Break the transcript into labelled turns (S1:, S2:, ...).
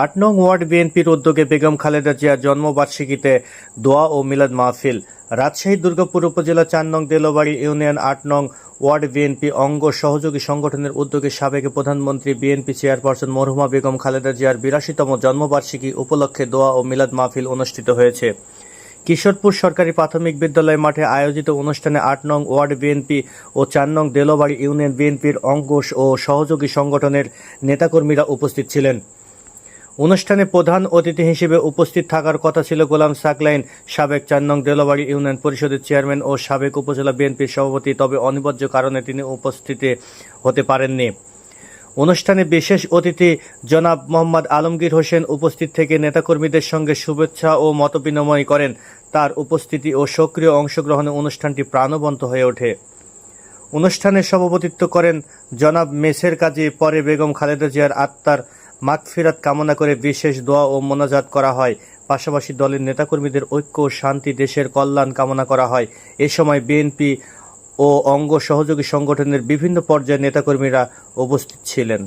S1: ৮ নং ওয়ার্ড বিএনপির উদ্যোগে বেগম খালেদা জিয়ার জন্মবার্ষিকীতে দোয়া ও মিলাদ মাহফিল। রাজশাহী দুর্গাপুর উপজেলা ৪ নং দেলোবাড়ি ইউনিয়ন ৮ নং ওয়ার্ড বিএনপি অঙ্গ সহযোগী সংগঠনের উদ্যোগে সাবেক প্রধানমন্ত্রী বিএনপি চেয়ারপারসন মরহুমা বেগম খালেদা জিয়ার ৮২তম জন্মবার্ষিকী উপলক্ষে দোয়া ও মিলাদ মাহফিল অনুষ্ঠিত হয়েছে। কিশোরপুর সরকারি প্রাথমিক বিদ্যালয় মাঠে আয়োজিত অনুষ্ঠানে ৮ নং ওয়ার্ড বিএনপি ও ৪ নং দেলোবাড়ি ইউনিয়ন বিএনপির অঙ্গ ও সহযোগী সংগঠনের নেতাকর্মীরা উপস্থিত ছিলেন। অনুষ্ঠানে প্রধান অতিথি হিসেবে উপস্থিত থাকার কথা ছিল গোলাম সাকলাইন, সাবেক ৪ নং দেলোবাড়ি ইউনিয়ন পরিষদের চেয়ারম্যান ও সাবেক উপজেলা বিএনপির সভাপতি, তবে অনিবার্য কারণে তিনি উপস্থিত হতে পারেননি। অনুষ্ঠানে বিশেষ অতিথি জনাব মোহাম্মদ আলমগীর হোসেন উপস্থিত থেকে নেতাকর্মীদের সঙ্গে শুভেচ্ছা ও মতবিনিময় করেন। তার উপস্থিতি ও সক্রিয় অংশগ্রহণে অনুষ্ঠানটি প্রাণবন্ত হয়ে ওঠে। অনুষ্ঠানে সভাপতিত্ব করেন জনাব মেসের কাজী। পরে বেগম খালেদা জিয়ার আত্মার মাগফিরাত কামনা করে বিশেষ দোয়া ও মোনাজাত করা হয়। পাশাপাশি দলের নেতাকর্মীদের ঐক্য ও শান্তি, দেশের কল্যাণ কামনা করা হয়। এ সময় বিএনপি ও অঙ্গ সহযোগী সংগঠনের বিভিন্ন পর্যায়ের নেতাকর্মীরা উপস্থিত ছিলেন।